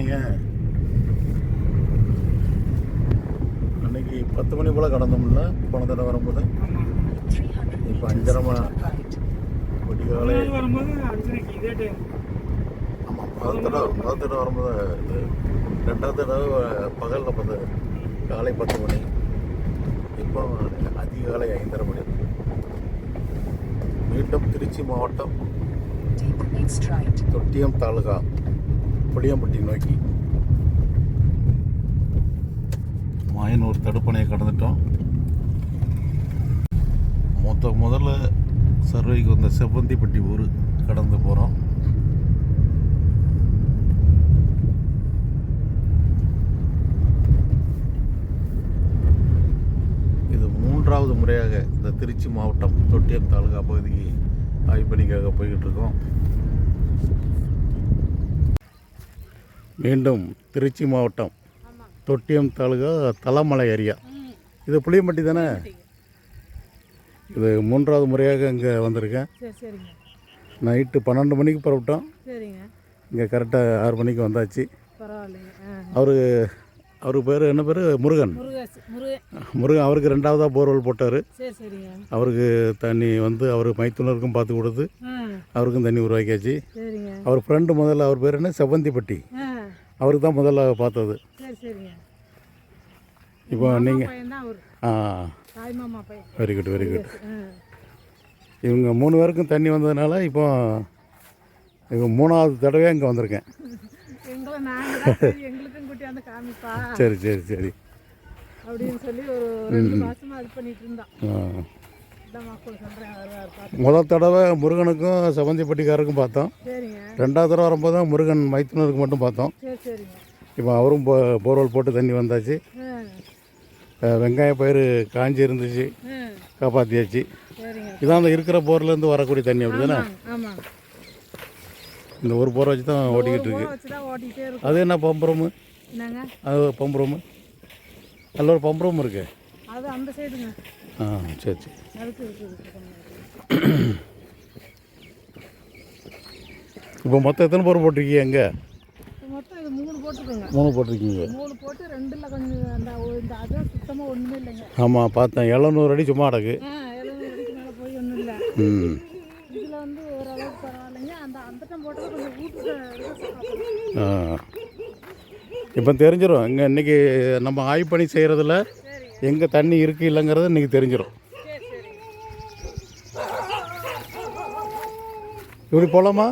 சொன்னாங்க. அன்னைக்கு 10 மணி போல் கடந்தோம்ல போன தடவை வரும்போது. இப்போ 5:30 விடிகாலை. வரும்போது 5:30 இதே டைம். ஆமாம், முதல் தடவை வரும்போது இது. ரெண்டாவது தடவை பகலில் பார்த்தது காலை 10 மணி. இப்போ அதிகாலை 5:30 மணி. மீண்டும் திருச்சி மாவட்டம் தொட்டியம் தாலுகா புளியம்பட்டி நோக்கி மாயனூர் தடுப்பணையை கடந்துட்டோம். முதல்ல சர்வைக்கு வந்த செவ்வந்திப்பட்டி ஊர் கடந்து போகிறோம். இது 3வது முறையாக இந்த திருச்சி மாவட்டம் தொட்டியம் தாலுகா பகுதிக்கு ஆய்வுப்பணிக்காக போய்கிட்டு இருக்கோம். மீண்டும் திருச்சி மாவட்டம் தொட்டியம் தாலுகா தலமலை ஏரியா. இது புளியம்பட்டி தானே? இது 3வது முறையாக இங்கே வந்திருக்கேன். நைட்டு 12 மணிக்கு புறப்பட்டோம். இங்கே கரெக்டாக 6 மணிக்கு வந்தாச்சு. அவருக்கு பேர் என்ன பேர்? முருகன். அவருக்கு 2வதாக போர்வெல் போட்டார். அவருக்கு தண்ணி வந்து அவர் மைத்துனருக்கும் பார்த்து கொடுத்து அவருக்கும் தண்ணி உருவாக்கியாச்சு. அவர் ஃப்ரெண்டு முதல்ல அவர் பேர் என்ன? செவ்வந்திப்பட்டி. அவருக்கு தான் முதல்ல பார்த்தது. இப்போ நீங்கள் வெரி குட் வெரி குட். இவங்க 3 பேருக்கும் தண்ணி வந்ததுனால இப்போ இவங்க 3வது தடவையாக இங்கே வந்திருக்கேன். சரி சரி சரி அப்படின்னு சொல்லி ஒரு 2 மாசமா இது பண்ணிட்டு இருந்தான். முதல் தடவை முருகனுக்கும் செவந்திப்பட்டிக்காரருக்கும் பார்த்தோம். 2வது தடவை வரும்போது தான் முருகன் மைத்துனருக்கு மட்டும் பார்த்தோம். இப்போ அவரும் போர்வெல் போட்டு தண்ணி வந்தாச்சு. வெங்காய பயிர் காஞ்சி இருந்துச்சு, காப்பாற்றியாச்சு. இதான் அந்த இருக்கிற போர்லேருந்து வரக்கூடிய தண்ணி அப்படி தானே? இந்த ஒரு போரை வச்சு தான் ஓட்டிக்கிட்டு இருக்கு. அது என்ன பம்பு ரூமு? அது பம்பு ரூமு நல்ல ஒரு பம்பு ரூம் இருக்கு. அது அந்த சைடுங்க. சரி சரி. இப்போ மொத்தம் எத்தனை போர் போட்டிருக்கீங்க? எங்கே மொத்தம் இது 3 போட்டிருக்கோங்க. 3 போட்டிருக்கீங்க. 3 போட்டு 2ல் கொஞ்சம் அந்த அதுவும் சுத்தமாக ஒன்றுமே இல்லைங்க. ஆமாம் பார்த்தேன். 700 அடி சும்மா அடக்கு. 700 அடிக்கு மேலே போய் ஒன்றும் இல்லை. இதில் வந்து ஓரளவுக்கு பரவாயில்லைங்க. அந்த டம் போட்டது கொஞ்சம் வீட்டு. இப்போ தெரிஞ்சிடும். இங்கே இன்றைக்கி நம்ம ஆய்வு பண்ணி செய்கிறதுல எங்கே தண்ணி இருக்குது இல்லைங்கிறது இன்றைக்கி தெரிஞ்சிடும். இப்படி போகலாமா?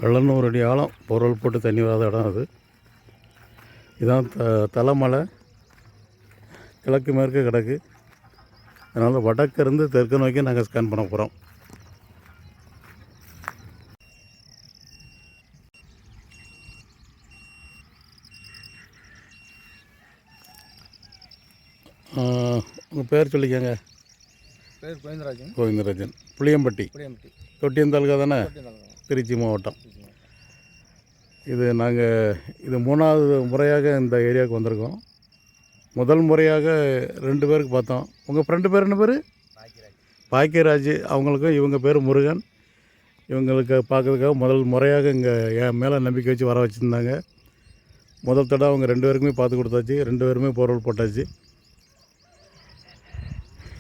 வெள்ளநூறு அடி ஆழம் பொருள் போட்டு தண்ணி வராத இடம் அது. இதுதான் தலமலை. கிழக்கு மேற்கு கிடக்கு. அதனால் வடக்கு இருந்து தெற்கு நோக்கி நாங்கள் ஸ்கேன் பண்ண போகிறோம். உங்கள் பேர் சொல்லிக்கோங்க. பேர் கோவிந்தராஜன். கோவிந்தராஜன். புளியம்பட்டி தொட்டியம் தாலுகா தானே? திருச்சி மாவட்டம். இது நாங்கள் 3வது முறையாக இந்த ஏரியாவுக்கு வந்திருக்கோம். முதல் முறையாக 2 பேருக்கு பார்த்தோம். உங்கள் ஃப்ரெண்டு பேர் என்ன பேர்? பாக்கியராஜ். அவங்களுக்கும் இவங்க பேர் முருகன். இவங்களுக்கு பார்க்கறதுக்காக முதல் முறையாக இங்கே என் மேலே நம்பிக்கை வச்சு வர வச்சுருந்தாங்க. முதல் தடவை அவங்க 2 பேருக்குமே பார்த்து கொடுத்தாச்சு. 2 பேருமே போர்வெல் போட்டாச்சு.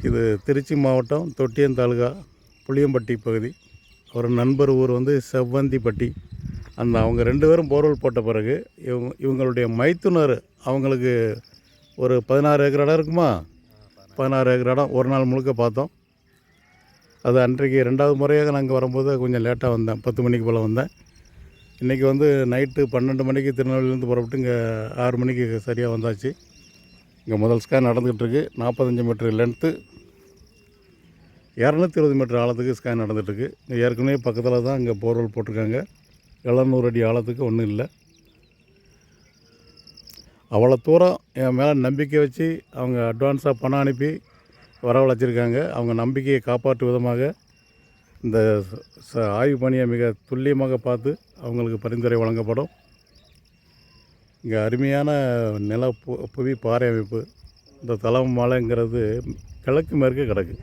இது திருச்சி மாவட்டம் தொட்டியம் தாலுகா புளியம்பட்டி பகுதி. ஒரு நண்பர் ஊர் வந்து செவ்வந்திப்பட்டி. அவங்க 2 பேரும் போர்வெல் போட்ட பிறகு இவங்களுடைய மைத்துனர் அவங்களுக்கு ஒரு 16 ஏக்கர் இடம் இருக்குமா? 16 ஏக்கர் இடம் ஒரு நாள் முழுக்க பார்த்தோம். அது அன்றைக்கு 2வது முறையாக நாங்கள் வரும்போது கொஞ்சம் லேட்டாக வந்தேன். 10 மணிக்கு போல் வந்தேன். இன்றைக்கி வந்து நைட்டு 12 மணிக்கு திருநெல்வேலியிலேருந்து புறப்பட்டு இங்கே 6 மணிக்கு சரியாக வந்தாச்சு. இங்கே முதல் ஸ்கேன் நடந்துகிட்ருக்கு. 45 மீட்டர் லென்த்து, 220 மீட்டர் ஆழத்துக்கு ஸ்கேன் நடந்துகிட்ருக்கு. இங்கே ஏற்கனவே பக்கத்தில் தான் இங்கே போர்வெல் போட்டிருக்காங்க. 700 அடி ஆழத்துக்கு ஒன்றும் இல்லை. அவ்வளோ தூரம் என் மேலே நம்பிக்கை வச்சு அவங்க அட்வான்ஸாக பணம் அனுப்பி வரவழைச்சிருக்காங்க. அவங்க நம்பிக்கையை காப்பாற்றும் விதமாக இந்த ஆய்வு பணியை மிக துல்லியமாக பார்த்து அவங்களுக்கு பரிந்துரை வழங்கப்படும். இங்கே அருமையான நில புவி பாறை அமைப்பு. இந்த தலமலைங்கிறது கிழக்கு மேற்கு கிடக்கு.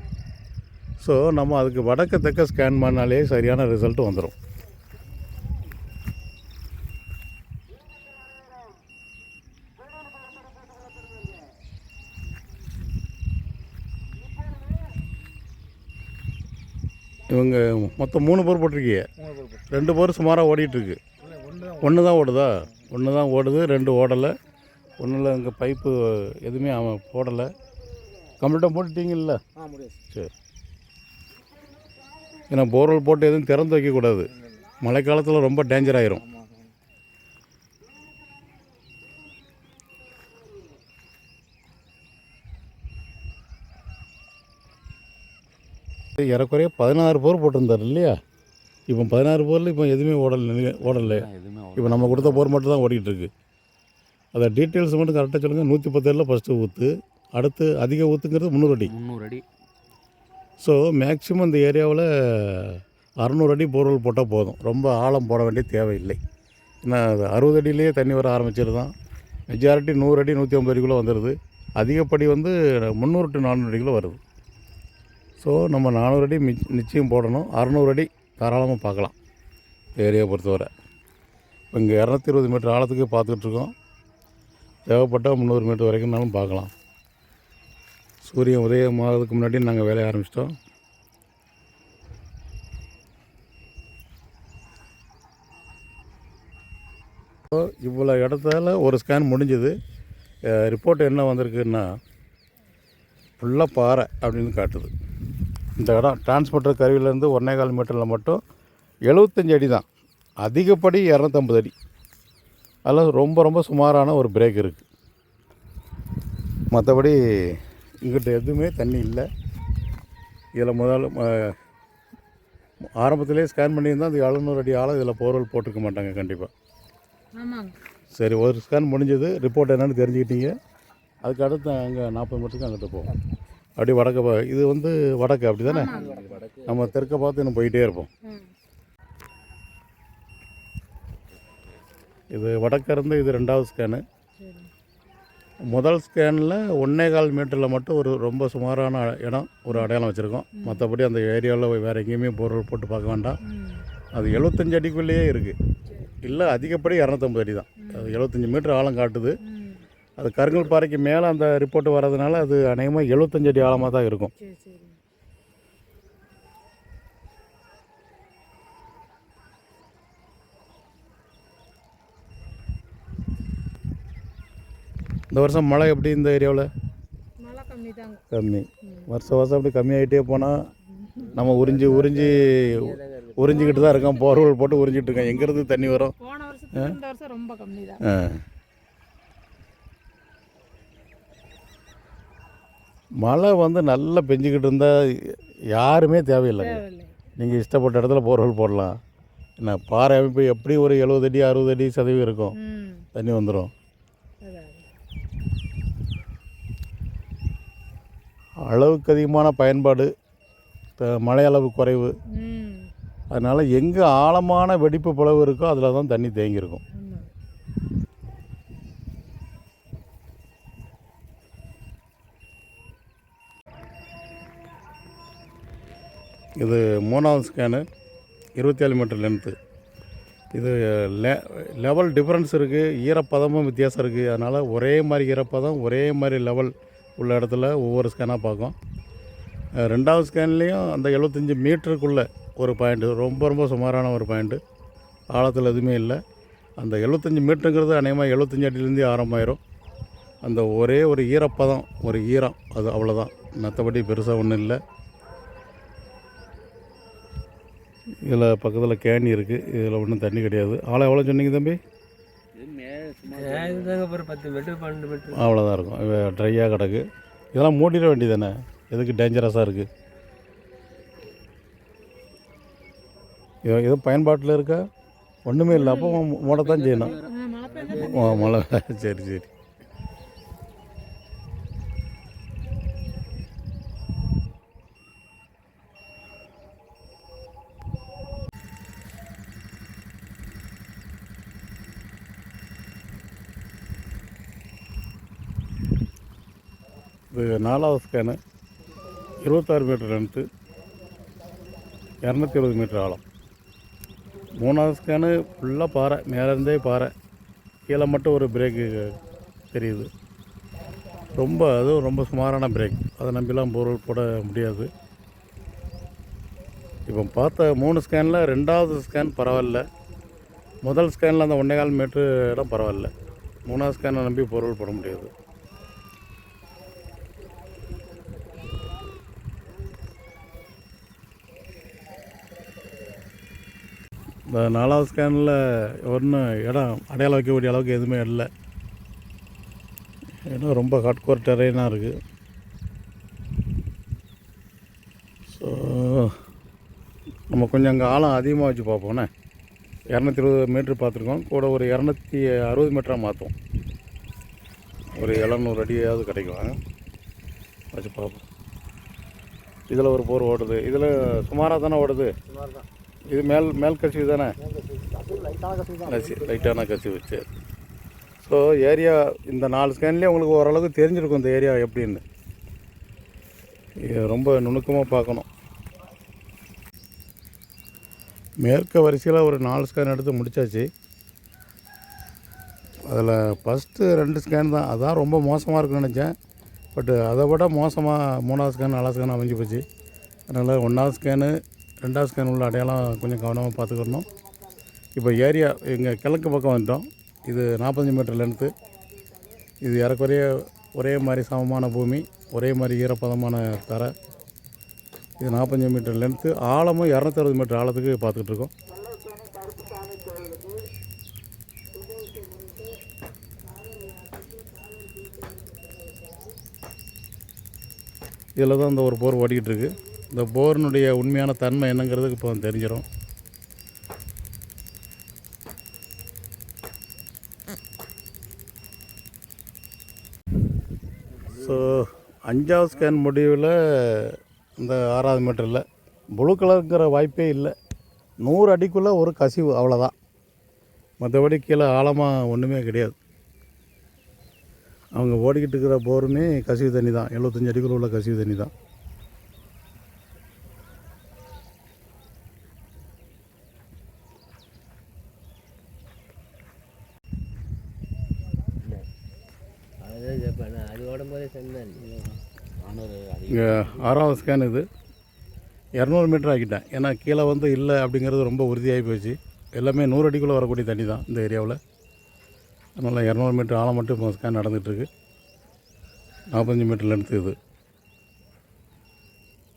ஸோ நம்ம அதுக்கு வடக்க தெற்க ஸ்கேன் பண்ணாலே சரியான ரிசல்ட் வந்துடும். இவங்க மொத்தம் 3 போர் போட்டிருக்கீங்க. 2 போர் சுமாராக ஓடிட்டுருக்கு. ஒன்று தான் ஓடுதா? ஒன்று தான் ஓடுது, 2 ஓடலை. ஒன்றில் இங்கே பைப்பு எதுவுமே அவன் போடலை. கம்ப்ளீட்டாக போட்டுட்டீங்கல்ல? சரி. ஏன்னா போர்வெல் போட்டு எதுவும் திறந்து வைக்கக்கூடாது, மழைக்காலத்தில் ரொம்ப டேஞ்சர் ஆயிரும். ஏறக்குறைய 16 போர் போட்டிருந்தார் இல்லையா? இப்போ 16 போரில் இப்போ எதுவுமே ஓடலை. இப்போ நம்ம கொடுத்த போர் மட்டும் தான் ஓடிக்கிட்டு இருக்கு. அதை டீட்டெயில்ஸ் மட்டும் கரெக்டாக சொல்லுங்கள். 110 ஃபஸ்ட்டு ஊற்று, அடுத்து அதிக ஊற்றுங்கிறது 300 அடி. ஸோ மேக்ஸிமம் இந்த ஏரியாவில் 600 அடி போர்வெல் போட்டால் போதும், ரொம்ப ஆழம் போட வேண்டிய தேவையில்லை. ஏன்னா 60 அடியிலேயே தண்ணி வர ஆரம்பிச்சிருதான். மெஜாரிட்டி 100 அடி 150 அடிக்குள்ளே வந்துடுது. அதிகப்படி வந்து 300 to 400 அடிக்குள்ளே வருது. ஸோ நம்ம 400 அடி நிச்சயம் போடணும். 600 அடி தாராளமாக பார்க்கலாம் ஏரியாவை பொறுத்தவரை. இப்போ இங்கே 220 மீட்டர் ஆழத்துக்கு பார்த்துட்ருக்கோம். தேவைப்பட்டால் 300 மீட்டர் வரைக்கும்னாலும் பார்க்கலாம். சூரியன் உதயமாகிறதுக்கு முன்னாடி நாங்கள் வேலையை ஆரம்பிச்சிட்டோம். ஸோ இவ்வளோ இடத்துல ஒரு ஸ்கேன் முடிஞ்சது. ரிப்போர்ட் என்ன வந்திருக்குன்னா ஃபுல்லாக பாறை அப்படின்னு காட்டுது. இந்த இடம் டிரான்ஸ்போர்ட்டர் கருவிலேருந்து 1.25 மீட்டரில் மட்டும் 75 அடி தான், அதிகப்படி 250 அடி. அதில் ரொம்ப ரொம்ப சுமாரான ஒரு பிரேக் இருக்குது. மற்றபடி இங்கிட்ட எதுவுமே தண்ணி இல்லை. இதில் ஆரம்பத்திலே ஸ்கேன் பண்ணியிருந்தால் அந்த 700 அடி ஆழம் இதில் போர்வெல் போட்டிருக்க மாட்டாங்க கண்டிப்பாக. சரி, ஒரு ஸ்கேன் முடிஞ்சது. ரிப்போர்ட் என்னென்னு தெரிஞ்சுக்கிட்டீங்க. அதுக்கு அடுத்து அங்கே 40 மீட்டருக்கு அங்கிட்ட போவோம். அப்படி வடக்க இது வந்து வடக்கு அப்படி தானே? நம்ம தெற்க பார்த்து இன்னும் போயிட்டே இருப்போம். இது வடக்க இருந்து இது 2வது ஸ்கேனு. முதல் ஸ்கேனில் 1.25 மீட்டரில் மட்டும் ஒரு ரொம்ப சுமாரான இடம் ஒரு அடையாளம் வச்சுருக்கோம். மற்றபடி அந்த ஏரியாவில் வேறு எங்கேயுமே போர்வெல் போட்டு பார்க்க வேண்டாம். அது 75 அடிக்குள்ளேயே இருக்குது. இல்லை அதிகப்படி 250 அடி தான். அது 75 மீட்டர் ஆழம் காட்டுது. அது கருங்கல் பாறைக்கு மேலே அந்த ரிப்போர்ட் வர்றதுனால அது அநேகமாக 75 அடி ஆழமாக தான் இருக்கும். இந்த வருஷம் மழை எப்படி இந்த ஏரியாவில்? கம்மி. வருஷம் அப்படி கம்மியாகிட்டே போனால் நம்ம உறிஞ்சிக்கிட்டு தான் இருக்கோம். போர்வெல் போட்டு உறிஞ்சிட்டு இருக்கோம். எங்கேருந்து தண்ணி வரும்? ரொம்ப கம்மி தான். மழை வந்து நல்லா பெஞ்சிக்கிட்டு இருந்தால் யாருமே தேவையில்லை. நீங்கள் இஷ்டப்பட்ட இடத்துல போர்வெல் போடலாம். என்ன பாறை அமைப்பு எப்படி ஒரு 70 அடி 60 அடி சதவீதம் இருக்கும், தண்ணி வந்துடும். அளவுக்கு அதிகமான பயன்பாடு, மழை அளவு குறைவு. அதனால் எங்கே ஆழமான வெடிப்பு பிளவு இருக்கோ அதில் தான் தண்ணி தேங்கியிருக்கும். இது 3வது ஸ்கேனு, 27 மீட்டர் லென்த்து. இது லெவல் டிஃப்ரென்ஸ் இருக்குது, ஈரப்பதமும் வித்தியாசம் இருக்குது. அதனால் ஒரே மாதிரி ஈரப்பதம் ஒரே மாதிரி லெவல் உள்ள இடத்துல ஒவ்வொரு ஸ்கேனாக பார்க்கும். 2வது ஸ்கேன்லேயும் அந்த 75 மீட்டருக்குள்ளே ஒரு பாயிண்ட்டு, ரொம்ப ரொம்ப சுமாரான ஒரு பாயிண்ட்டு, ஆழத்தில் எதுவுமே இல்லை. அந்த 75 மீட்டருங்கிறது அநேகமாக 75 அடியிலேருந்தே ஆரம்பமாயிரும். அந்த ஒரே ஒரு ஈரப்பதம், ஒரு ஈரம், அது அவ்வளோதான். மற்றபடி பெருசாக ஒன்றும் இல்லை. இதில் பக்கத்தில் கேணி இருக்குது. இதில் ஒன்றும் தண்ணி கிடையாது. ஆழம் எவ்வளோ சொன்னீங்க தம்பி? ஒரு 10 மீட்டர் 12 மீட்டர் அவ்வளோதான் இருக்கும். ட்ரையாக கிடக்கு. இதெல்லாம் மூடிட வேண்டியது தானே, எதுக்கு டேஞ்சரஸாக இருக்குது? எதுவும் பயன்பாட்டில் இருக்கா? ஒன்றுமே இல்லை. அப்போ மூடத்தான் செய்யணும். மழை. சரி சரி. இது 4வது ஸ்கேனு, 26 மீட்டர் லென்த்து. 270 மீட்டர் ஆழம். 3வது ஸ்கேனு ஃபுல்லாக பாறை, மேலேருந்தே பாறை, கீழே மட்டும் ஒரு பிரேக்கு தெரியுது. அதுவும் ரொம்ப சுமாரான பிரேக், அதை நம்பிலாம் பொருள் போட முடியாது. இப்போ பார்த்த 3 ஸ்கேனில் 2வது ஸ்கேன் பரவாயில்ல. முதல் ஸ்கேனில் அந்த 1.25 மீட்ரு இடம் பரவாயில்ல. 3வது ஸ்கேனை நம்பி பொருள் போட முடியாது. இந்த 4வது ஸ்கேனில் ஒன்றும் இடம் அடையாளம் வைக்கக்கூடிய அளவுக்கு எதுவுமே இல்லை. இடம் ரொம்ப ஹார்ட்கோர் டெரெயினாக இருக்குது. ஸோ நம்ம கொஞ்சம் அங்கே ஆழம் அதிகமாக வச்சு பார்ப்போண்ணே. 220 மீட்ரு பார்த்துருக்கோம், கூட ஒரு 260 மீட்டராக மாற்றும். ஒரு 700 அடியாவது கிடைக்கும். வச்சு பார்ப்போம். இதில் ஒரு போர் ஓடுது. இதில் சுமாராக தானே ஓடுது. இது மேல் கசிவு தானே, லைட்டான கசிவு. சரி. ஸோ ஏரியா இந்த 4 ஸ்கேன்லேயே உங்களுக்கு ஓரளவுக்கு தெரிஞ்சிருக்கும் இந்த ஏரியா எப்படின்னு. ரொம்ப நுணுக்கமாக பார்க்கணும். மேற்கு வரிசையில் ஒரு 4 ஸ்கேன் எடுத்து முடித்தாச்சு. அதில் ஃபஸ்ட்டு 2 ஸ்கேன் தான், அதான் ரொம்ப மோசமாக இருக்குன்னு நினச்சேன். பட் அதை விட மோசமாக 3வது ஸ்கேன் 4வது ஸ்கேன் அமைஞ்சு போச்சு. அதனால் 1வது ஸ்கேனு 2வது ஸ்கேன் உள்ள அடையாளம் கொஞ்சம் கவனமாக பார்த்துக்கணும். இப்போ ஏரியா எங்கள் கிழக்கு பக்கம் வந்துட்டோம். இது 45 மீட்டர் லென்த்து. இது ஏறக்குறைய ஒரே மாதிரி சமமான பூமி, ஒரே மாதிரி ஈரப்பதமான தரை. இது 45 மீட்டர் லென்த்து, ஆழமும் 260 மீட்டர் ஆழத்துக்கு பார்த்துக்கிட்டு இருக்கோம். இதில் தான் இந்த ஒரு போர் ஓடிக்கிட்டு இருக்குது. இந்த போரினுடைய உண்மையான தன்மை என்னங்கிறதுக்கு இப்போ தெரிஞ்சிடும். ஸோ 5வது ஸ்கேன் முடிவில் இந்த 6வது மீட்டரில் ப்ளூ கலருங்கிற வாய்ப்பே இல்லை. 100 அடிக்குள்ளே ஒரு கசிவு, அவ்வளோதான். மற்றபடி கீழே ஆழமாக ஒன்றுமே கிடையாது. அவங்க ஓடிக்கிட்டு இருக்கிற போருமே கசிவு தண்ணி தான், 75 அடிக்குள்ள உள்ள கசிவு தண்ணி தான். இங்கே 6வது ஸ்கேன் இது 200 மீட்டர் ஆக்கிட்டேன். ஏன்னா கீழே இல்லை அப்படிங்கிறது ரொம்ப உறுதியாகி போச்சு. எல்லாமே 100 அடிக்குள்ளே வரக்கூடிய தண்ணி தான் இந்த ஏரியாவில். அதனால் 200 மீட்டர் ஆழம் மட்டும் இப்போ ஸ்கேன் நடந்துகிட்ருக்கு. 45 மீட்டர் லென்த்து இது.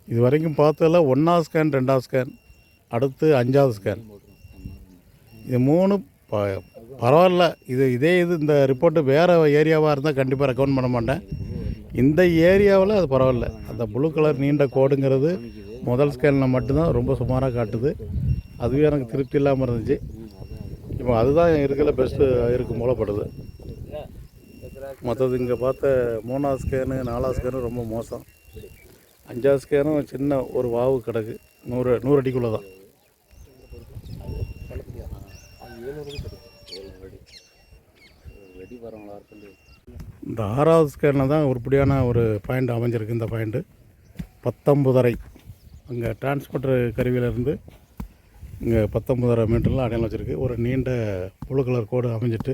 இது வரைக்கும் பார்த்ததில் 1வது ஸ்கேன் 2வது ஸ்கேன், அடுத்து 5வது ஸ்கேன். இது 3 பரவாயில்ல. இதே இந்த ரிப்போர்ட்டு வேறு ஏரியாவாக இருந்தால் கண்டிப்பாக ரெக்கமெண்ட் பண்ண மாட்டேன். இந்த ஏரியாவில் அது பரவாயில்ல. அந்த ப்ளூ கலர் நீண்ட கோடுங்கிறது முதல் ஸ்கேனில் மட்டும்தான் ரொம்ப சுமாராக காட்டுது. அதுவே எனக்கு திருப்தி இல்லாமல் இருந்துச்சு. இப்போ அதுதான் இருக்கிற பெஸ்ட்டு இருக்கும் போலப்படுது. மற்றது இங்கே பார்த்த 3வது ஸ்கேனு 4வது ஸ்கேனு ரொம்ப மோசம். 5வது ஸ்கேனும் சின்ன ஒரு வாவு கிடக்கு, 100 அடிக்குள்ளே தான். இந்த 6வது ஸ்கேனில் தான் உருப்படியான ஒரு பாயிண்ட் அமைஞ்சிருக்கு. இந்த பாயிண்ட்டு 19 அங்கே டிரான்ஸ்போர்ட்டர் கருவியிலேருந்து இங்கே 19 மீட்டரில் அடையாளம் வச்சுருக்கு. ஒரு நீண்ட ப்ளூ கலர் கோடு அமைஞ்சிட்டு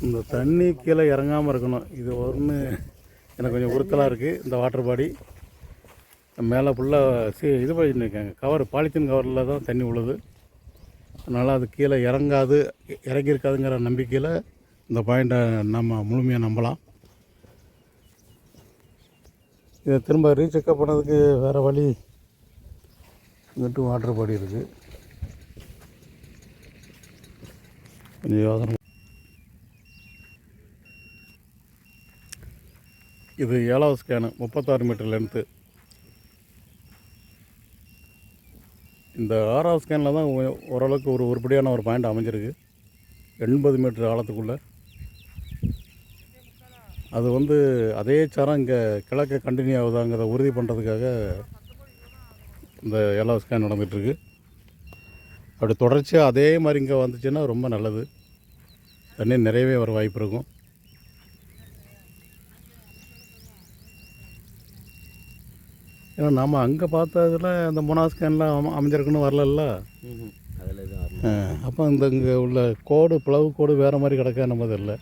இந்த தண்ணி கீழே இறங்காமல் இருக்கணும். இது ஒன்று எனக்கு கொஞ்சம் உறுத்தலாக இருக்குது. இந்த வாட்டர் பாடி மேலே ஃபுல்லாக இது பண்ணியிருக்காங்க, கவர், பாலித்தீன் கவரில் தான் தண்ணி உழுது. அதனால் அது கீழே இறங்கியிருக்காதுங்கிற நம்பிக்கையில் இந்த பாயிண்ட்டை நம்ம முழுமையாக நம்பலாம். இதை திரும்ப ரீசெக்கப் பண்ணதுக்கு வேறு வழி. இங்கிட்டும் வாட்டர் பாடி இருக்குது, கொஞ்சம் யோசனை. இது 7வது ஸ்கேனு 36 மீட்டர் லென்த்து. இந்த 6வது ஸ்கேனில் தான் ஓரளவுக்கு ஒரு உருப்படியான ஒரு பாயிண்ட் அமைஞ்சிருக்கு, 80 மீட்டர் ஆழத்துக்குள்ளே. அது அதே சாரம் இங்கே கிழக்க கண்டினியூ ஆகுதாங்கிறத உறுதி பண்ணுறதுக்காக இந்த 7வது ஸ்கேன் நடந்துகிட்ருக்கு. அப்படி தொடர்ச்சியாக அதே மாதிரி இங்கே வந்துச்சுன்னா ரொம்ப நல்லது, தண்ணி நிறையவே வர வாய்ப்பு இருக்கும். ஏன்னா நம்ம அங்கே பார்த்ததுல அந்த 3வது ஸ்கேனில் அமைஞ்சிருக்குன்னு வரலல்ல. அதில் எதுவும் வரல. அப்போ இந்த இங்கே உள்ள கோடு பிளவு கோடு வேறு மாதிரி கிடக்க நம்ம தெரியல.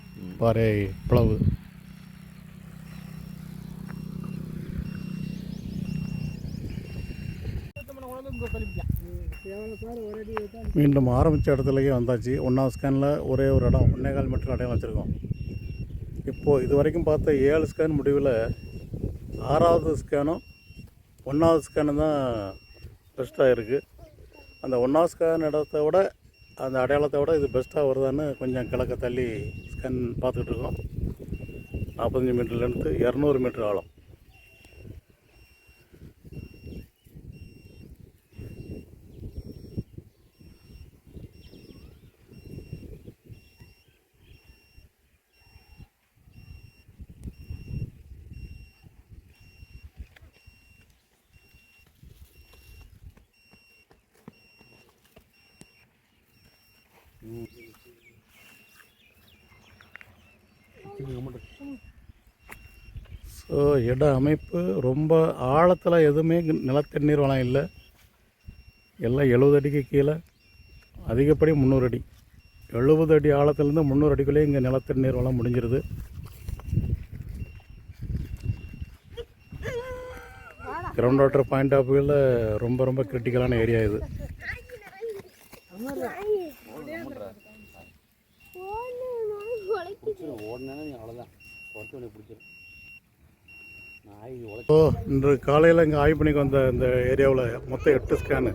பாறை பிளவு. மீண்டும் ஆரம்பித்த இடத்துலையே வந்தாச்சு. 1வது ஸ்கேனில் ஒரே ஒரு இடம் 1.25 மீட்டர் அடையாளம் வச்சுருக்கோம். இப்போது இது வரைக்கும் பார்த்த 7 ஸ்கேன் முடிவில் 6வது ஸ்கேனும் 1வது ஸ்கேனும் தான் பெஸ்ட்டாக இருக்குது. அந்த 1வது ஸ்கேன் இடத்த விட அந்த அடையாளத்தை விட இது பெஸ்ட்டாக வருதான்னு கொஞ்சம் கிழக்க தள்ளி ஸ்கேன் பார்த்துக்கிட்டு இருக்கோம். 45 மீட்டர் லென்த்து, 200 மீட்டர் ஆழம். ஸோ இட அமைப்பு ரொம்ப ஆழத்தில் எதுவுமே நிலத்தடி நீர் வளம் இல்லை. எல்லாம் 70 அடிக்கு கீழே, அதிகப்படி 300 அடி. 70 அடி ஆழத்துலேருந்து 300 அடிக்குள்ளேயே இங்கே நிலத்தடி நீர் வளம் முடிஞ்சிருது. கிரவுண்ட் வாட்டர் பாயிண்ட் ஆஃப் வியூவில் ரொம்ப ரொம்ப கிரிட்டிக்கலான ஏரியா இது. இன்று காலையில் இங்கே ஆய்வு பண்ணிக்கு வந்த இந்த ஏரியாவில் மொத்தம் 8 ஸ்கேனு.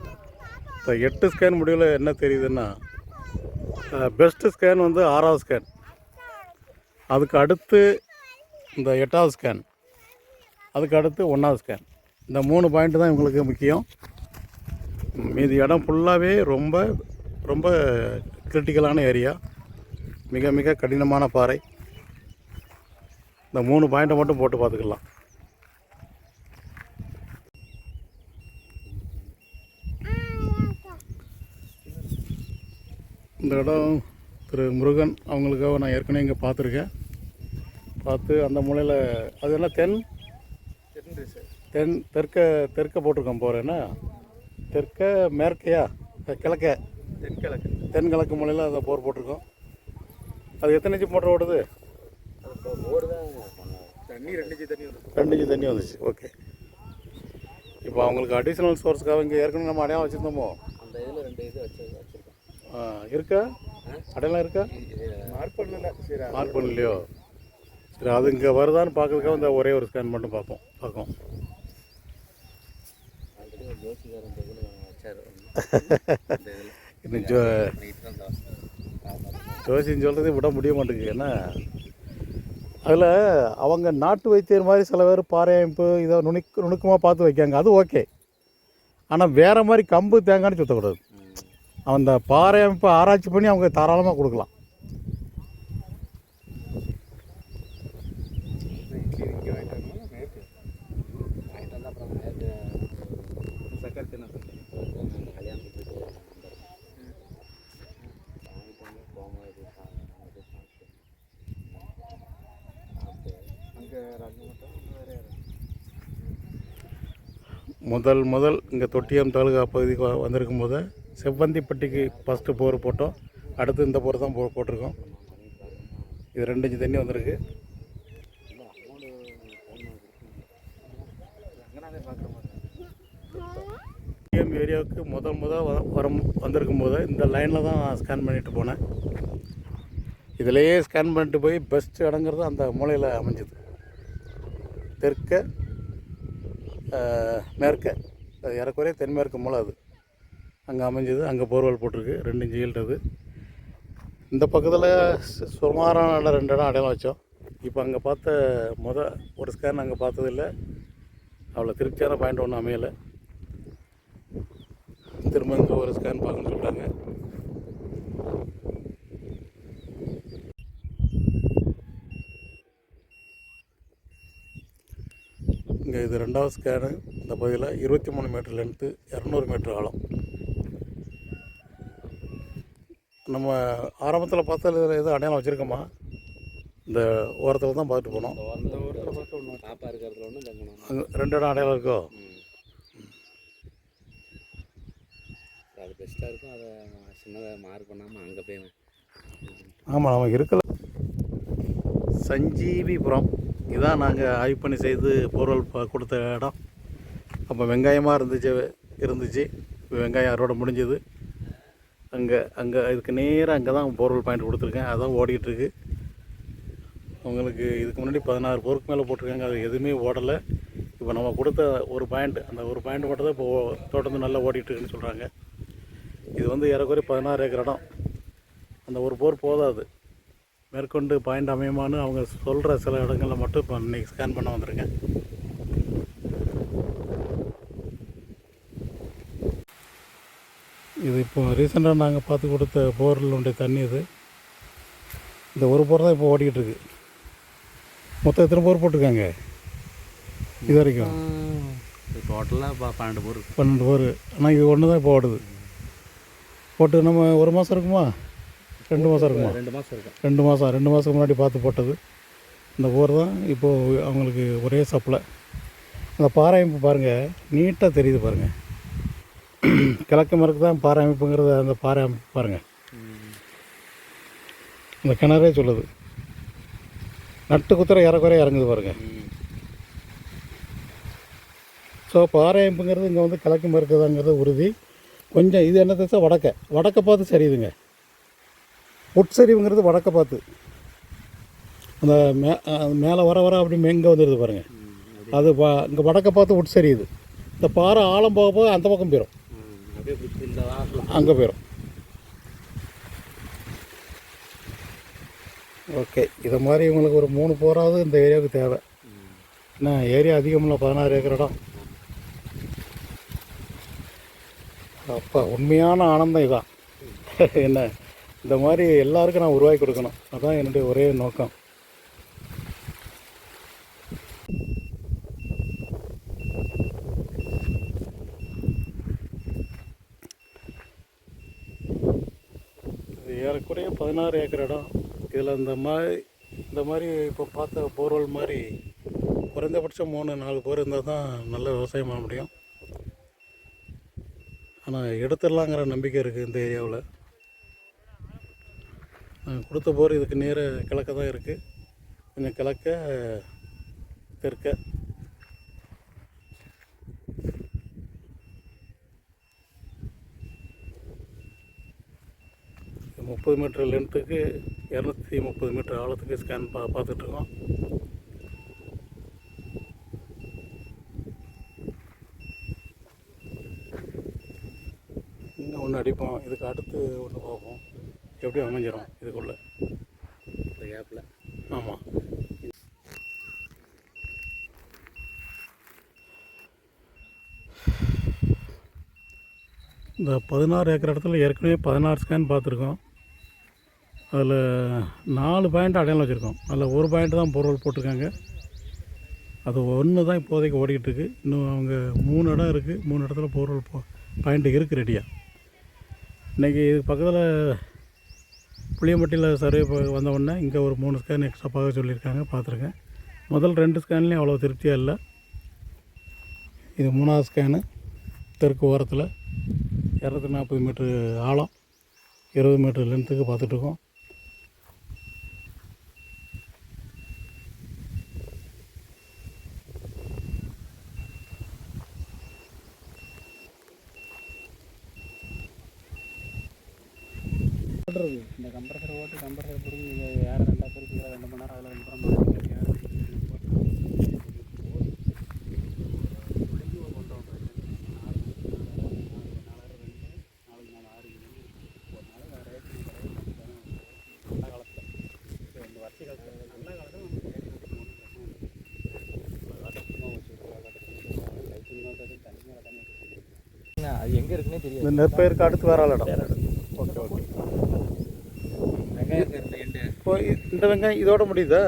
இப்போ 8 ஸ்கேன் முடிவில் என்ன தெரியுதுன்னா, பெஸ்ட்டு ஸ்கேன் வந்து 6வது ஸ்கேன், அதுக்கு அடுத்து இந்த 8வது ஸ்கேன், அதுக்கு அடுத்து 1வது ஸ்கேன். இந்த 3 பாயிண்ட்டு தான் இவங்களுக்கு முக்கியம். மீதி இடம் ஃபுல்லாகவே ரொம்ப ரொம்ப கிரிட்டிக்கலான ஏரியா, மிக மிக கடினமான பாறை. இந்த 3 பாயிண்ட்டை மட்டும் போட்டு பார்த்துக்கலாம். இந்த இடம் திரு முருகன் அவங்களுக்காக நான் ஏற்கனவே இங்கே பார்த்துருக்கேன். பார்த்து அந்த மூலையில் அது என்ன தெற்க போட்டிருக்கோம். போகிறேன்னா தெற்க மேற்கையா கிழக்க தென்கிழக்கு மூலையில் அதை போர் போட்டிருக்கோம். அது எத்தனை இன்ச்சு மோட்டர் ஓடுது? தண்ணி 2 இன்ச்சு தண்ணி வந்து 2 இன்ச்சு தண்ணி வந்துச்சு. ஓகே. இப்போ அவங்களுக்கு அடிஷ்னல் சோர்ஸுக்காக இங்கே ஏற்கனவே நம்ம அடையாளம் வச்சுருந்தோமோ? அந்த இதில் 2 இது வச்சுருக்கோம். இருக்கா? அடையாளம் இருக்கா? மார்க் பண்ணல. சரி, மார்க் பண்ணலையோ? சரி, அது இங்கே வருதான்னு பார்க்கறதுக்காக இந்த ஒரே ஒரு ஸ்கேன் மட்டும் பார்ப்போம். இன்னும் ஜோசின்னு சொல்கிறதே விட முடிய மாட்டேங்குது. ஏன்னா அதில் அவங்க நாட்டு வைத்தியர் மாதிரி சில பேர் பாறை அமைப்பு இதை நுணுக்கமாக பார்த்து வைக்காங்க, அது ஓகே. ஆனால் வேறு மாதிரி கம்பு தேங்காய்னு சுற்றக்கூடாது. அந்த பாறை அமைப்பை ஆராய்ச்சி பண்ணி அவங்க தாராளமாக கொடுக்கலாம். முதல் இங்கே தொட்டியம் தாலுகா பகுதிக்கு வந்திருக்கும் போது செவ்வந்திப்பட்டிக்கு ஃபஸ்ட்டு போர் போட்டோம். அடுத்து இந்த போர் தான் போட்டிருக்கோம். இது 2 இன்ச்சு தண்ணி வந்திருக்கு. தொட்டியம் ஏரியாவுக்கு முதல் வந்திருக்கும் போது இந்த லைனில் தான் நான் ஸ்கேன் பண்ணிட்டு போனேன். இதிலேயே ஸ்கேன் பண்ணிட்டு போய் பெஸ்ட் இடங்கிறது அந்த மூலையில் அமைஞ்சுது. தெற்க மேற்க ஏறக்குறைய தென்மேற்கு மூலை அது அங்கே அமைஞ்சது. அங்கே போர்வெல் போட்டிருக்கு, 2 இன்ச்சு ஈல்டுது. இந்த பக்கத்தில் சுமாரான இடம் 2 இடம் அடையாளம் வச்சோம். இப்போ அங்கே பார்த்த ஒரு ஸ்கேன் அங்கே பார்த்ததில்லை. அவ்வளோ திருப்தியான பாயிண்ட் ஒன்றும் அமையலை. திரும்ப இங்கே ஒரு ஸ்கேன் பார்க்கணும்னு சொல்லிட்டாங்க. இங்கே இது 2வது ஸ்கேனு. இந்த பகுதியில் 23 மீட்டர் லென்த்து, 200 மீட்டர் ஆழம். நம்ம ஆரம்பத்தில் பார்த்ததில் இதில் எதுவும் அடையாளம் வச்சுருக்கோமா? இந்த ஓரத்தில் தான் பார்த்துட்டு போனோம். அந்த ஓரத்தில் பார்த்து ஒன்று பாப்பா இருக்கிறதுல ஒன்று அங்கே 2 இடம் அடையாளம் இருக்கோ? பெஸ்ட்டாக இருக்கும். அதை சின்னதாக மார்க் பண்ணாமல் அங்கே போய் ஆமாம் நமக்கு இருக்கல. சஞ்சீவிபுரம் இதான் நாங்கள் ஆய்வு பண்ணி செய்து போர்வெல் கொடுத்த இடம். அப்போ வெங்காயமாக இருந்துச்சு. இப்போ வெங்காயம் அறுவடை முடிஞ்சது. அங்கே இதுக்கு நேராக அங்கே தான் போர்வெல் பாயிண்ட் கொடுத்துருக்கேன். அதான் ஓடிட்டுருக்கு. உங்களுக்கு இதுக்கு முன்னாடி 16 போருக்கு மேலே போட்டிருக்காங்க. அது எதுவுமே ஓடலை. இப்போ நம்ம கொடுத்த ஒரு பாயிண்ட், அந்த ஒரு பாயிண்ட் மட்டும் தான் இப்போ தொடர்ந்து நல்லா ஓடிட்டுருக்குன்னு சொல்கிறாங்க. இது வந்து ஏறக்குறைய 16 ஏக்கர் இடம். அந்த ஒரு போர் போதாது, மேற்கொண்டு பாயிண்ட் அமையுமான்னு அவங்க சொல்கிற சில இடங்களில் மட்டும் இப்போ இன்றைக்கி ஸ்கேன் பண்ண வந்திருக்கேன். இது இப்போ ரீசெண்டாக நாங்கள் பார்த்து கொடுத்த போரில் தண்ணி இது. இந்த ஒரு போர் தான் இப்போ ஓடிக்கிட்டு இருக்கு. மொத்தம் எத்தனை போர் போட்டிருக்காங்க இது வரைக்கும்? டோட்டலாக 12 போர். 12 போர். ஆனால் இது ஒன்று தான் இப்போ ஓடுது. போட்டு நம்ம ஒரு மாதம் இருக்குமா, 2 மாதம் இருக்குமா? 2 மாதம் இருக்கும். 2 மாதம். 2 மாதத்துக்கு முன்னாடி பார்த்து போட்டது இந்த போர் தான். இப்போது அவங்களுக்கு ஒரே சப்ளை. அந்த பாறை அமைப்பு பாருங்கள், நீட்டாக தெரியுது பாருங்கள். கிழக்கு மரக்கு தான் பாறை அமைப்புங்கிறது. அந்த பாறை அமைப்பு பாருங்கள், அந்த கிணறே சொல்லுது. நட்டு குத்துற ஏறக்குறைய இறங்குது பாருங்கள். ஸோ பாறை அமைப்புங்கிறது இங்கே வந்து கிழக்கு மரக்கு தாங்கிறது உறுதி. கொஞ்சம் இது என்ன தெரிசா வடக்க பார்த்து சரியுதுங்க. உட்சரிவுங்கிறது வடக்க பார்த்து அந்த மேலே வர அப்படி மேங்கே வந்துடுது பாருங்கள். அது இங்கே வடக்க பார்த்து உட்சரியுது. இந்த பாறை ஆழம் போக போக அந்த பக்கம் போயிடும், அங்கே போயிடும். ஓகே, இதை மாதிரி இவங்களுக்கு ஒரு 3 போராவது இந்த ஏரியாவுக்கு தேவை. ஏன்னா ஏரியா அதிகமில்ல, 16 ஏக்கர் இடம். அப்பா உண்மையான ஆனந்தம் இதான். என்ன இந்த மாதிரி எல்லாருக்கும் நான் உருவாக்கி கொடுக்கணும், அதுதான் என்னுடைய ஒரே நோக்கம். இது ஏறக்குறைய 16 ஏக்கர் இடம். இதில் இந்த மாதிரி இப்போ பார்த்த போர்வெல் மாதிரி குறைந்தபட்சம் 3-4 போர் இருந்தால் தான் நல்ல விவசாயம் பண்ண முடியும். ஆனால் எடுத்துடலாங்கிற நம்பிக்கை இருக்குது இந்த ஏரியாவில். கொடுத்த போர் இதுக்கு நேர கிழக்க தான் இருக்குது, கொஞ்சம் கிழக்க தெற்க. இது 30 மீட்டர் லென்த்துக்கு 230 மீட்டர் ஆழத்துக்கு ஸ்கேன் பார்த்துட்ருக்கோம். இன்னும் ஒன்று அடிப்போம், இதுக்கு அடுத்து ஒன்று பார்ப்போம் எப்படி அமைஞ்சிடும் இதுக்குள்ளே இந்த கேப்பில். ஆமாம், இந்த 16 ஏக்கர் இடத்துல ஏற்கனவே 16 ஸ்கேன் பார்த்துருக்கோம். அதில் 4 பாயிண்ட் அடையாளம் வச்சுருக்கோம். அதில் ஒரு பாயிண்ட் தான் போர்வெல் போட்டிருக்காங்க. அது ஒன்று தான் இப்போதைக்கு ஓடிக்கிட்டு இருக்குது. இன்னும் அவங்க 3 இடம் இருக்குது. 3 இடத்துல போர்வெல் பாயிண்ட் இருக்குது ரெடியாக. இன்றைக்கி இது பக்கத்தில் புளியம்பட்டியில் சர்வே வந்த உடனே இங்கே ஒரு 3 ஸ்கேன் எக்ஸ்ட்ரா பார்க்க சொல்லியிருக்காங்க, பார்த்துருக்கேன். முதல் 2 ஸ்கேன்லேயும் அவ்வளோ திருப்தியாக இல்லை. இது 3ஆவது ஸ்கேனு. தெற்கு ஓரத்தில் 240 மீட்ரு ஆழம், 20 மீட்டர் லென்த்துக்கு பார்த்துட்ருக்கோம். இந்த கம்ப்ரஸர் ஓட்டு கம்ப்ரஸர் பிடிச்சி நீங்கள் வேறு 2 பேருக்கு 2 மணி நேரம் அதில் அது எங்கே இருக்குன்னே தெரியும். இந்த நெற்பயிருக்கு அடுத்து வேற இடம். Okay okay. வெங்காயம் இப்போ இந்த வெங்காயம் இதோட முடியுதா?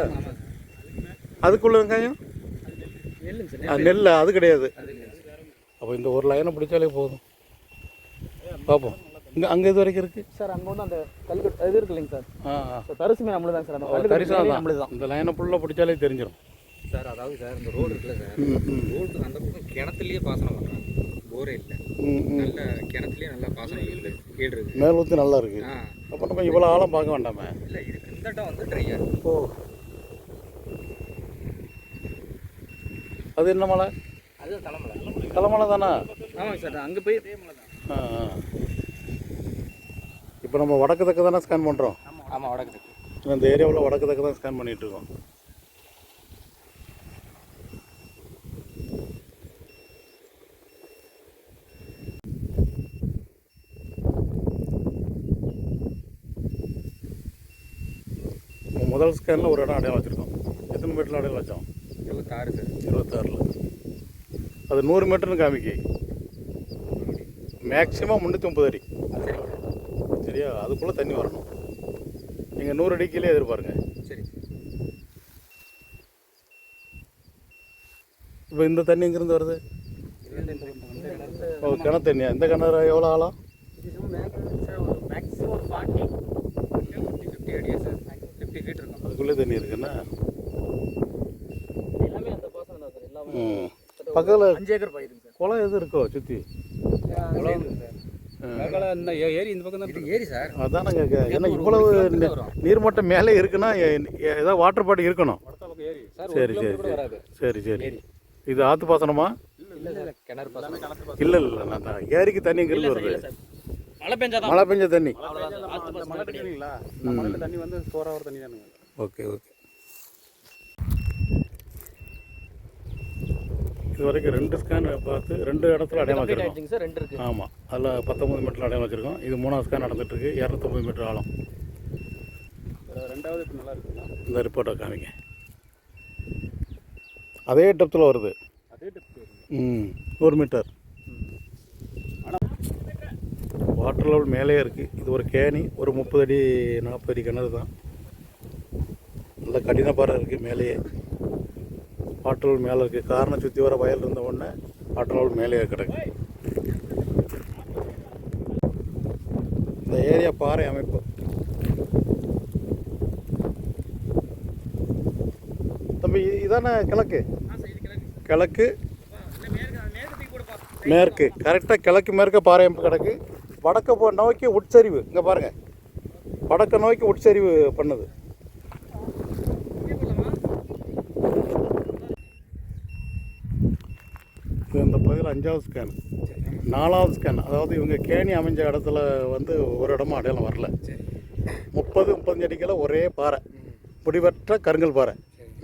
அதுக்குள்ள வெங்காயம் நெல் அது கிடையாது. அப்போ இந்த ஒரு லைனை பிடிச்சாலே போதும். பார்ப்போம். அங்கே இது வரைக்கும் இருக்குது சார். அங்கே வந்து அந்த கல்கட்டு இது இருக்கு இல்லைங்க சார். தரிசுமே நம்மளு தான் சார். அந்த தரிசு தான். இந்த லைனை ஃபுல்லாக பிடிச்சாலே தெரிஞ்சிடும் சார். அதாவது சார் இந்த ரோடு இருக்குல்ல சார், ரோடு அந்த பக்கம் கிணத்துலேயே பாசனம் பண்ணுறாங்க. போரே இல்லை, ம் ம் நல்ல கிணத்துலேயே நல்லா பாசனம் இருக்குது, ஈடு இருக்குது. மேல் ஊற்றி நல்லா இருக்குது. ஆ அப்போ நம்ம இவ்வளோ ஆழம் பார்க்க வேண்டாமே. இல்லை, இதுக்கு இந்த இடம் வந்து ட்ரையா. ஓ, அது என்ன மலை? அது தலைமலை. தலைமலை தானே? ஆமாங்க சார், அங்கே போய் இதே மலை தான். ஆ ஆ. இப்போ நம்ம வடக்கு தக்க தானே ஸ்கேன் பண்ணுறோம். ஆமாம், வடக்கு. இந்த ஏரியாவில் வடக்கு தக்க தான் ஸ்கேன் பண்ணிகிட்டு இருக்கோம். முதல் ஸ்கேனில் ஒரு இடம் அடையாளம் வச்சுருக்கோம். எத்தனை மீட்டரில் அடையாளம் வச்சோம்? 26 சார். 26ல். அது 100 மீட்டர்னு காமிக்கு. மேக்ஸிமம் 350 அடி. சரிங்க. சரியா? அதுக்குள்ளே தண்ணி வரணும். நீங்கள் 100 அடி கீழே எதிர்பாருங்க. சரி. இப்போ இந்த தண்ணி எங்கேருந்து வருது? ஓ, கிணறு தண்ணியா? இந்த கிணறு எவ்வளோ ஆழம்? மேக்ஸிமம் 40-50 அடியா சார், 50 ஃபீட் இருக்கும். அதுக்குள்ளே தண்ணி இருக்குன்னா எல்லாமே அந்த பாசனம் தான் சார், எல்லாமே. பக்கத்தில் 5 ஏக்கர் பயிருங்க சார். குளம் எது இருக்கோ சுற்றி? குளம் சார். இந்த ஏரி இந்த பக்கம் தான் ஏரி சார். அதான் நாங்கள் ஏன்னா இவ்வளவு நீர்மட்டம் மேலே இருக்குன்னா ஏதாவது வாட்டர் பாடி இருக்கணும். ஏரி சார், சரி சரி கூட வராது. சரி சரி. இது ஆற்று பாசனமா? இல்லை சார், கிணறு பாசனம். இல்லை இல்லை, நான் தான் ஏரிக்கு தண்ணி எங்கிருந்து வருது? மழை பெஞ்சாதான். மழை பெஞ்ச தண்ணி. மழை பெஞ்சுங்களா? மழை தண்ணி வந்து 4 ஹவர் தண்ணி தானுங்க. Okay okay. இது வரைக்கும் 2 ஸ்கேன் பார்த்து 2 இடத்துல அடையாளம் வச்சுருக்கோம் சார், 2 இருக்கு. ஆமாம், அதில் 19 மீட்டர் அடையாளம் வச்சுருக்கோம். இது 3ஆவது ஸ்கேன் நடந்துகிட்ருக்கு. 250 மீட்டர் ஆழம். 2வது நல்லா இருக்குங்களா? இந்த ரிப்போர்ட்டை காமிங்க. அதே டெப்த்தில் வருது. அதே டெப்த். 100 மீட்டர். வாட்டர் லெவல் மேலே இருக்குது. இது ஒரு கேணி, ஒரு 30 அடி 40 அடி கிணறு தான். நல்ல கடினப்பாறை இருக்குது மேலேயே. வாட்டர் லெவல் மேலே இருக்குது. காரணம் சுற்றி வர வயல் இருந்த உடனே வாட்டர் லெவல் மேலேயே கிடக்கு. இந்த ஏரியா பாறை அமைப்பு. தம்பி இதானே கிழக்கு? கிழக்கு மேற்கு. கரெக்டாக கிழக்கு மேற்க பாறை அமைப்பு கிடக்கு. வடக்க நோக்கி உட்சரிவு. இங்கே பாருங்கள், வடக்க நோக்கி உட்சரிவு பண்ணுது. இது இந்த பகுதியில் 5ஆவது ஸ்கேன். 4ஆவது ஸ்கேன், அதாவது இவங்க கேணி அமைஞ்ச இடத்துல வந்து ஒரு இடமும் அடையாளம் வரல. 30-35 அடிக்கெல்லாம் ஒரே பாறை, முடிவற்ற கருங்கல் பாறை.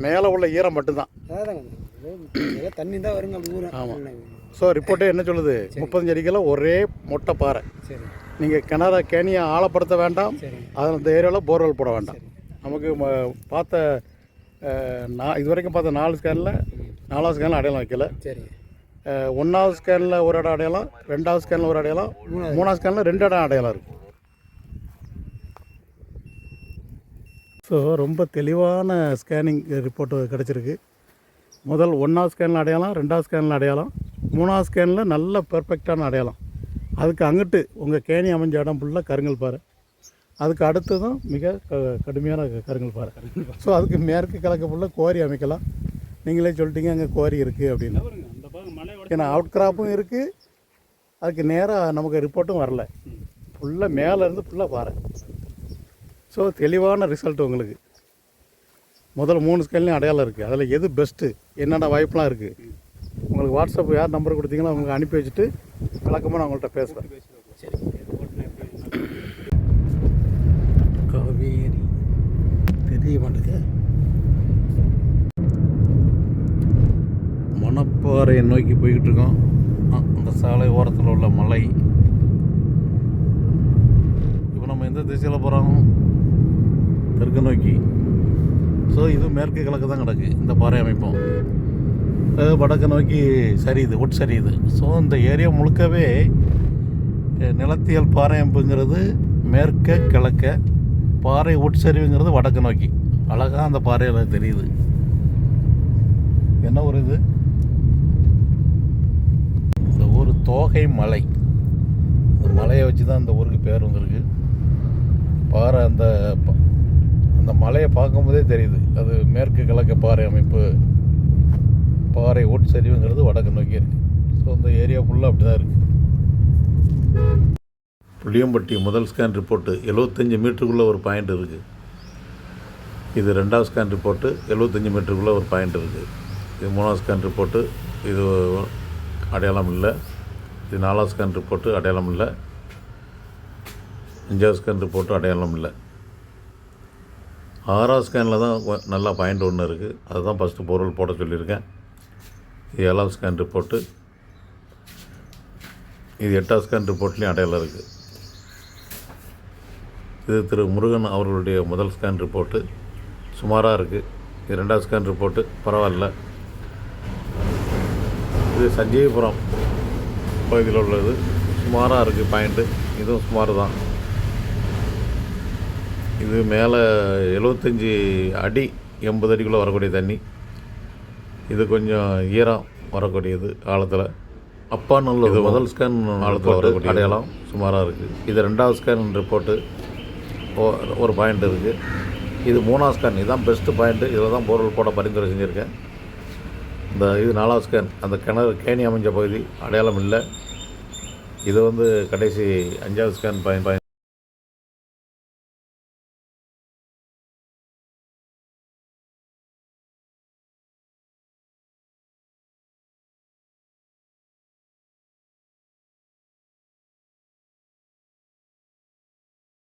மேலே உள்ள ஈரம் மட்டும்தான். தண்ணி தான் வருங்க ஊர். ஆமாம். ஸோ ரிப்போர்ட்டே என்ன சொல்லுது? 35 அடிக்கெல்லாம் ஒரே மொட்டை பாறை. சரி. நீங்கள் கிணற கேணியை ஆழப்படுத்த வேண்டாம். அதில் இந்த ஏரியாவில் போர்வெல் போட வேண்டாம். நமக்கு பார்த்த இது வரைக்கும் பார்த்த 4 ஸ்கேனில் 4ஆவது ஸ்கேனில் அடையாளம் வைக்கல. சரி. 1ஆவது ஸ்கேனில் ஒரு இடம் அடையாளம், 2ஆவது ஸ்கேனில் ஒரு அடையாளம், 3ஆவது ஸ்கேனில் 2 இடம் அடையாளம் இருக்குது. ஸோ ரொம்ப தெளிவான ஸ்கேனிங் ரிப்போர்ட்டு கிடச்சிருக்கு. முதல் 1ஆவது ஸ்கேனில் அடையாளம், 2ஆவது ஸ்கேனில் அடையாளம், 3ஆவது ஸ்கேனில் நல்ல பெர்ஃபெக்டான அடையாளம். அதுக்கு அங்கிட்டு உங்கள் கேணி அமைஞ்ச இடம் ஃபுல்லாக கருங்கல் பாறை. அதுக்கு அடுத்ததும் மிக கடுமையான கருங்கல் பாறை. ஸோ அதுக்கு மேற்கு கிழக்கு ஃபுல்லாக குவாரி அமைக்கலாம். நீங்களே சொல்லிட்டீங்க அங்கே குவாரி இருக்குது அப்படின்னு. ஏன்னா அவுட் கிராப்பும் இருக்குது, அதுக்கு நேராக நமக்கு ரிப்போர்ட்டும் வரல. ஃபுல்லாக மேலேருந்து ஃபுல்லாக பாறை. ஸோ தெளிவான ரிசல்ட் உங்களுக்கு. முதல்ல 3 ஸ்கேன்லேயும் அடையாளம் இருக்குது. அதில் எது பெஸ்ட்டு, என்னென்ன வாய்ப்பெலாம் இருக்குது, உங்களுக்கு வாட்ஸ்அப் யார் நம்பர் கொடுத்தீங்களோ அவங்க அனுப்பி வச்சுட்டு விளக்கமாக நான் உங்கள்கிட்ட பேசுகிறேன். காவேரி தெரிய மாட்டேங்க. மணப்பாறையை நோக்கி போய்கிட்டு இருக்கோம். அந்த சாலை ஓரத்தில் உள்ள மலை. இப்போ நம்ம எந்த திசையில் போகிறோம்? தெற்கு நோக்கி. ஸோ இது மேற்கு கிழக்கு தான் கிடக்கு இந்த பாறை அமைப்பும். வடக்கு நோக்கி சரியுது, உட்சரியுது. ஸோ இந்த ஏரியா முழுக்கவே நிலத்தியல் பாறை அமைப்புங்கிறது மேற்க கிழக்க, பாறை உட்சரிவுங்கிறது வடக்கு நோக்கி. அழகாக அந்த பாறையில் தெரியுது. என்ன ஒரு இது? இந்த ஊர் தோகை மலை. இந்த மலையை வச்சு தான் இந்த ஊருக்கு பேர் வந்திருக்கு. பாறை அந்த மலையை பார்க்கும்போதே தெரியுது அது மேற்கு கிழக்கு பாறை அமைப்பு. பாறை உட்சரிவுங்கிறது வடக்கு நோக்கி இருக்குது. ஸோ இந்த ஏரியா ஃபுல்லாக அப்படி தான் இருக்குது. புளியம்பட்டி முதல் ஸ்கேன் ரிப்போர்ட்டு 75 மீட்டருக்குள்ளே ஒரு பாயிண்ட் இருக்குது. இது 2வது ஸ்கேன் ரிப்போர்ட்டு 75 மீட்டருக்குள்ளே ஒரு பாயிண்ட் இருக்குது. இது 3வது ஸ்கேன் ரிப்போர்ட்டு, இது அடையாளம் இல்லை. இது 4வது ஸ்கேன் ரிப்போர்ட்டு அடையாளம் இல்லை. 5வது ஸ்கேன் ரிப்போர்ட்டு அடையாளம் இல்லை. 6வது ஸ்கேனில் தான் நல்லா பாயிண்ட் ஒன்று இருக்குது. அதுதான் ஃபஸ்ட்டு பொருள் போட சொல்லியிருக்கேன். இது 7வது ஸ்கேன் ரிப்போர்ட்டு. இது 8வது ஸ்கேன் ரிப்போர்ட்லேயும் அடையாளம் இருக்குது. இது திரு முருகன் அவர்களுடைய முதல் ஸ்கேன் ரிப்போர்ட்டு சுமாராக இருக்குது. இது 2வது ஸ்கேன் ரிப்போர்ட்டு பரவாயில்ல. இது சஞ்சீவிபுரம் பகுதியில் உள்ளது, சுமாராக இருக்குது பாயிண்ட்டு. இதுவும் சுமார் தான். இது மேலே 75 அடி 80 அடிக்குள்ளே வரக்கூடிய தண்ணி. இது கொஞ்சம் ஈரம் வரக்கூடியது ஆழத்தில். அப்பான்னு இது முதல் ஸ்கேன் ஆழத்தில் வரக்கூடிய அடையாளம் சுமாராக இருக்குது. இது 2வது ஸ்கேன் ரிப்போர்ட்டு ஒரு பாயிண்ட் இருக்குது. இது 3வது ஸ்கேன், இதுதான் பெஸ்ட்டு பாயிண்ட்டு. இதில் தான் போர்வெல் போட பரிந்துரை செஞ்சுருக்கேன். இது 4வது ஸ்கேன், அந்த கிணறு கேணி அமைஞ்ச பகுதி அடையாளம் இல்லை. இது கடைசி 5வது ஸ்கேன் பாயிண்ட்.